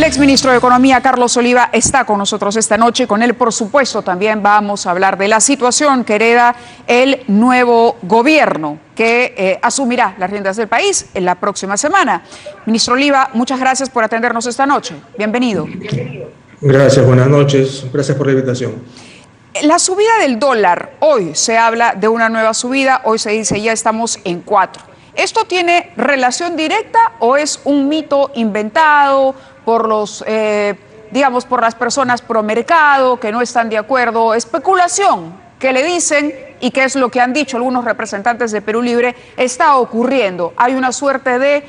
El exministro de Economía, Carlos Oliva, está con nosotros esta noche. Con él, por supuesto, también vamos a hablar de la situación que hereda el nuevo gobierno que asumirá las riendas del país en la próxima semana. Ministro Oliva, muchas gracias por atendernos esta noche. Bienvenido. Gracias, buenas noches. Gracias por la invitación. La subida del dólar, hoy se habla de una nueva subida, hoy se dice ya estamos en 4. ¿Esto tiene relación directa o es un mito inventado por los, digamos, por las personas pro mercado que no están de acuerdo? Especulación que le dicen y que es lo que han dicho algunos representantes de Perú Libre está ocurriendo. Hay una suerte de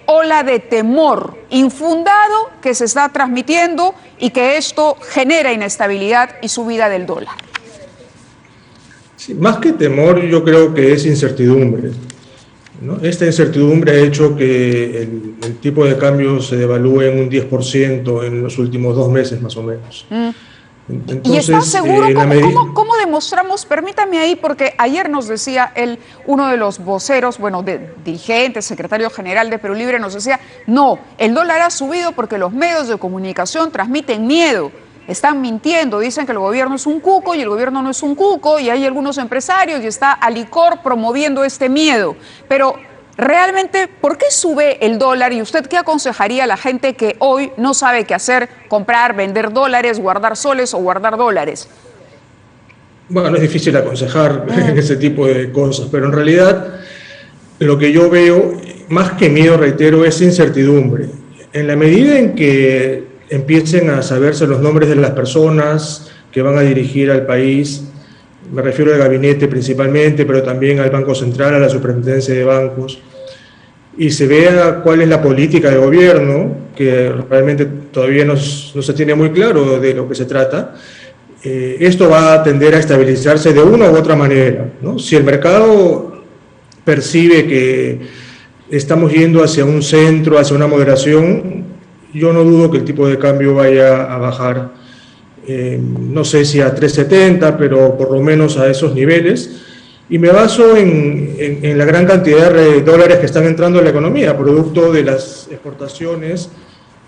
ola de temor infundado que se está transmitiendo y que esto genera inestabilidad y subida del dólar. Sí, más que temor, yo creo que es incertidumbre, ¿no? Esta incertidumbre ha hecho que el tipo de cambio se devalúe en un 10% en los últimos 2 meses más o menos. Entonces, ¿y está seguro? ¿Cómo demostramos? Permítame ahí, porque ayer nos decía uno de los voceros, bueno, dirigente, secretario general de Perú Libre, nos decía, no, el dólar ha subido porque los medios de comunicación transmiten miedo. Están mintiendo, dicen que el gobierno es un cuco y el gobierno no es un cuco y hay algunos empresarios y está Alicor promoviendo este miedo. Pero realmente, ¿por qué sube el dólar y usted qué aconsejaría a la gente que hoy no sabe qué hacer, comprar, vender dólares, guardar soles o guardar dólares? Bueno, es difícil aconsejar ese tipo de cosas, pero en realidad lo que yo veo, más que miedo, reitero, es incertidumbre. En la medida en que empiecen a saberse los nombres de las personas que van a dirigir al país, me refiero al gabinete principalmente, pero también al Banco Central, a la Superintendencia de Bancos, y se vea cuál es la política de gobierno, que realmente todavía no se tiene muy claro de lo que se trata, esto va a tender a estabilizarse de una u otra manera, ¿no? Si el mercado percibe que estamos yendo hacia un centro, hacia una moderación, yo no dudo que el tipo de cambio vaya a bajar, no sé si a 3.70, pero por lo menos a esos niveles. Y me baso en la gran cantidad de dólares que están entrando en la economía, producto de las exportaciones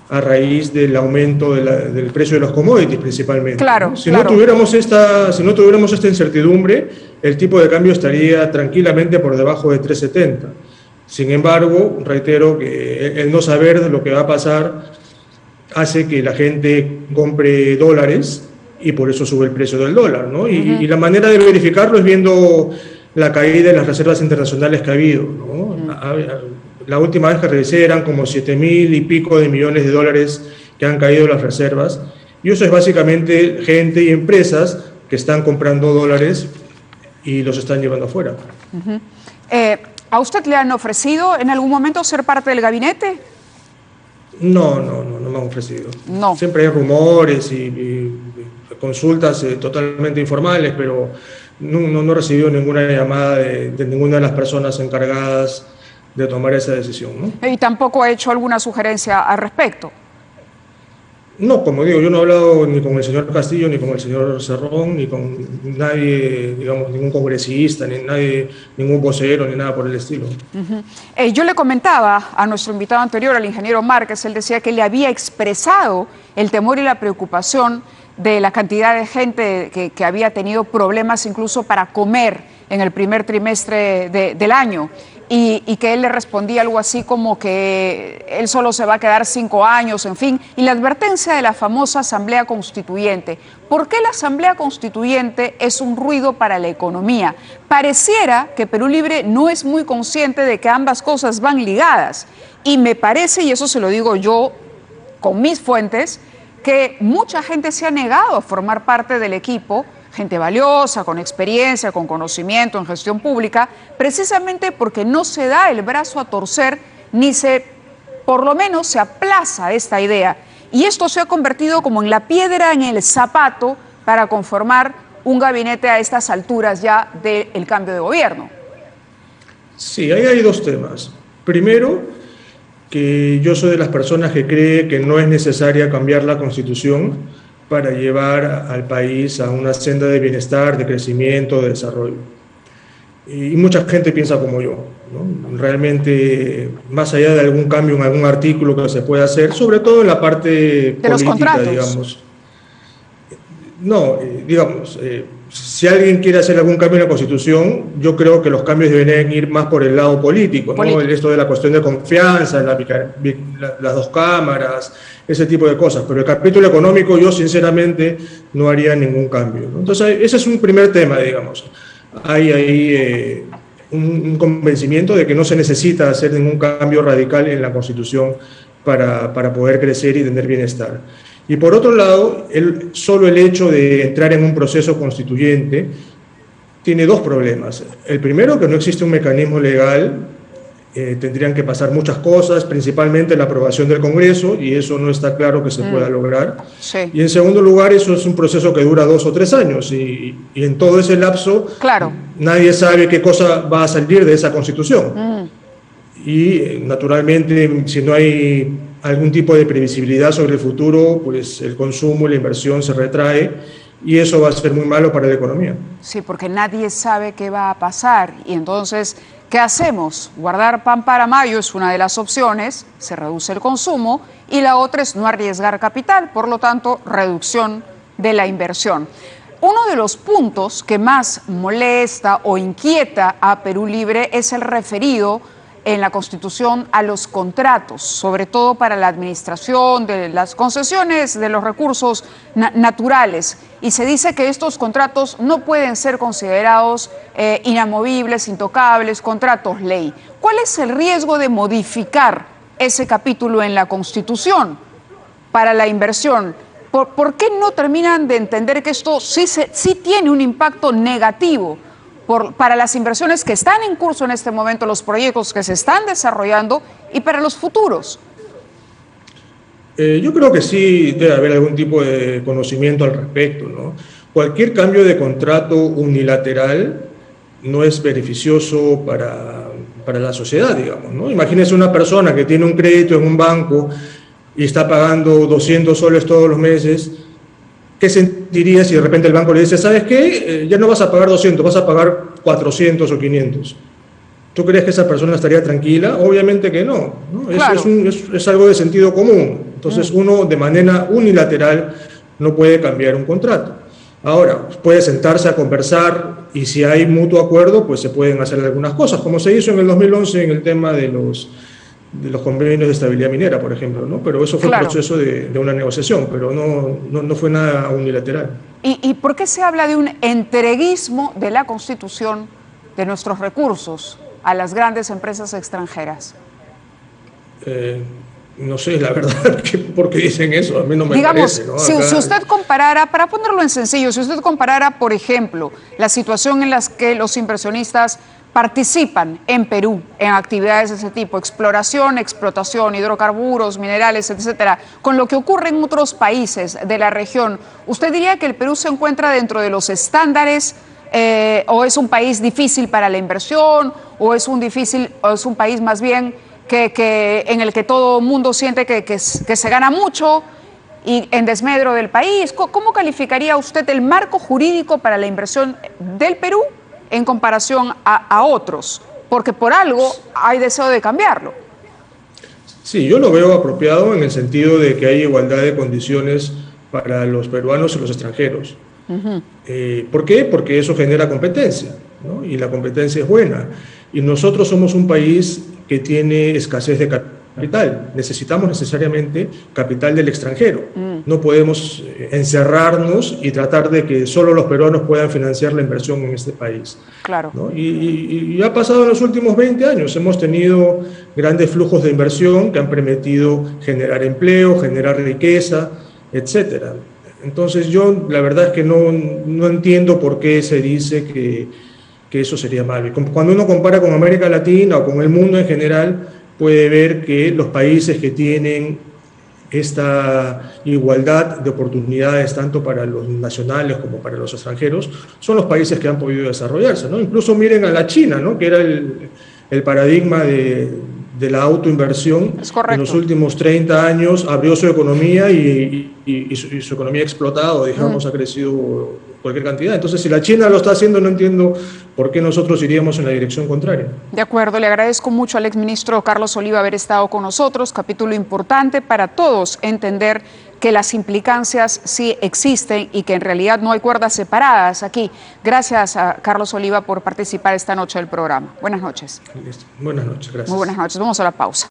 a raíz del aumento del precio de los commodities principalmente. Claro, ¿no? Si no tuviéramos esta incertidumbre, el tipo de cambio estaría tranquilamente por debajo de 3.70. Sin embargo, reitero que el no saber lo que va a pasar hace que la gente compre dólares y por eso sube el precio del dólar, ¿no? Y la manera de verificarlo es viendo la caída de las reservas internacionales que ha habido, ¿no? La última vez que revisé eran como 7.000 y pico de millones de dólares que han caído las reservas, y eso es básicamente gente y empresas que están comprando dólares y los están llevando afuera. ¿A usted le han ofrecido en algún momento ser parte del gabinete? No me han ofrecido. No. Siempre hay rumores y consultas totalmente informales, pero no he recibido ninguna llamada de ninguna de las personas encargadas de tomar esa decisión, ¿no? ¿Y tampoco ha hecho alguna sugerencia al respecto? No, como digo, yo no he hablado ni con el señor Castillo, ni con el señor Cerrón, ni con nadie, digamos, ningún congresista, ni nadie, ningún vocero, ni nada por el estilo. Yo le comentaba a nuestro invitado anterior, al ingeniero Márquez, él decía que le había expresado el temor y la preocupación de la cantidad de gente que había tenido problemas incluso para comer en el primer trimestre del año. Y que él le respondía algo así como que él solo se va a quedar 5 años, en fin, y la advertencia de la famosa Asamblea Constituyente. ¿Por qué la Asamblea Constituyente es un ruido para la economía? Pareciera que Perú Libre no es muy consciente de que ambas cosas van ligadas, y me parece, y eso se lo digo yo con mis fuentes, que mucha gente se ha negado a formar parte del equipo, gente valiosa, con experiencia, con conocimiento en gestión pública, precisamente porque no se da el brazo a torcer, ni por lo menos se aplaza esta idea. Y esto se ha convertido como en la piedra en el zapato para conformar un gabinete a estas alturas ya del cambio de gobierno. Sí, ahí hay 2 temas. Primero, que yo soy de las personas que cree que no es necesaria cambiar la Constitución para llevar al país a una senda de bienestar, de crecimiento, de desarrollo. y mucha gente piensa como yo, ¿no? Realmente, más allá de algún cambio en algún artículo que se pueda hacer, sobre todo en la parte de política, los contratos, digamos. No, digamos, si alguien quiere hacer algún cambio en la Constitución, yo creo que los cambios deberían ir más por el lado político, ¿no? Esto de la cuestión de confianza, las dos cámaras, ese tipo de cosas. Pero el capítulo económico yo sinceramente no haría ningún cambio, ¿no? Entonces, ese es un primer tema, digamos. Hay ahí un convencimiento de que no se necesita hacer ningún cambio radical en la Constitución para poder crecer y tener bienestar. Y por otro lado, solo el hecho de entrar en un proceso constituyente tiene dos problemas. El primero, que no existe un mecanismo legal, tendrían que pasar muchas cosas, principalmente la aprobación del Congreso, y eso no está claro que se pueda lograr. Sí. Y en segundo lugar, eso es un proceso que dura 2 o 3 años, y en todo ese lapso, claro, nadie sabe qué cosa va a salir de esa Constitución. Y naturalmente, si no hay algún tipo de previsibilidad sobre el futuro, pues el consumo y la inversión se retrae, y eso va a ser muy malo para la economía. Sí, porque nadie sabe qué va a pasar. Y entonces, ¿qué hacemos? Guardar pan para mayo es una de las opciones, se reduce el consumo, y la otra es no arriesgar capital, por lo tanto, reducción de la inversión. Uno de los puntos que más molesta o inquieta a Perú Libre es el referido en la Constitución a los contratos, sobre todo para la administración de las concesiones de los recursos naturales. Y se dice que estos contratos no pueden ser considerados inamovibles, intocables, contratos ley. ¿Cuál es el riesgo de modificar ese capítulo en la Constitución para la inversión? ¿Por qué no terminan de entender que esto sí tiene un impacto negativo para las inversiones que están en curso en este momento, los proyectos que se están desarrollando y para los futuros? Yo creo que sí debe haber algún tipo de conocimiento al respecto, ¿no? Cualquier cambio de contrato unilateral no es beneficioso para la sociedad, digamos, ¿no? Imagínese una persona que tiene un crédito en un banco y está pagando 200 soles todos los meses. ¿Qué sentiría si de repente el banco le dice, ¿sabes qué? Ya no vas a pagar 200, vas a pagar 400 o 500. ¿Tú crees que esa persona estaría tranquila? Obviamente que no, ¿no? Claro. Es algo de sentido común. Entonces uno de manera unilateral no puede cambiar un contrato. Ahora, puede sentarse a conversar y si hay mutuo acuerdo, pues se pueden hacer algunas cosas, como se hizo en el 2011 en el tema de los convenios de estabilidad minera, por ejemplo, ¿no? Pero eso fue Claro. un proceso de una negociación, pero no fue nada unilateral. ¿Y por qué se habla de un entreguismo de la Constitución de nuestros recursos a las grandes empresas extranjeras? No sé, la verdad, ¿por qué dicen eso? A mí no me Digamos, parece, ¿no? si usted comparara, para ponerlo en sencillo, si usted comparara, por ejemplo, la situación en la que los inversionistas participan en Perú en actividades de ese tipo, exploración, explotación, hidrocarburos, minerales, etcétera, con lo que ocurre en otros países de la región, ¿usted diría que el Perú se encuentra dentro de los estándares o es un país difícil para la inversión o es un país más bien en el que todo el mundo siente que se gana mucho y en desmedro del país? ¿Cómo calificaría usted el marco jurídico para la inversión del Perú en comparación a otros? Porque por algo hay deseo de cambiarlo. Sí, yo lo veo apropiado en el sentido de que hay igualdad de condiciones para los peruanos y los extranjeros. ¿Por qué? Porque eso genera competencia, ¿no? Y la competencia es buena. Y nosotros somos un país que tiene escasez de capital. Necesitamos necesariamente capital del extranjero. No podemos encerrarnos y tratar de que solo los peruanos puedan financiar la inversión en este país. Claro. ¿No? Y ha pasado en los últimos 20 años. Hemos tenido grandes flujos de inversión que han permitido generar empleo, generar riqueza, etcétera. Entonces yo la verdad es que no entiendo por qué se dice que eso sería malo. Cuando uno compara con América Latina o con el mundo en general, puede ver que los países que tienen esta igualdad de oportunidades tanto para los nacionales como para los extranjeros son los países que han podido desarrollarse, ¿no? Incluso miren a la China, ¿no? Que era el paradigma de la autoinversión. En los últimos 30 años abrió su economía y su economía ha explotado, digamos, ha crecido cualquier cantidad. Entonces, si la China lo está haciendo, no entiendo por qué nosotros iríamos en la dirección contraria. De acuerdo, le agradezco mucho al exministro Carlos Oliva haber estado con nosotros, capítulo importante para todos entender que las implicancias sí existen y que en realidad no hay cuerdas separadas aquí. Gracias a Carlos Oliva por participar esta noche del programa. Buenas noches. Listo. Buenas noches, gracias. Muy buenas noches, vamos a la pausa.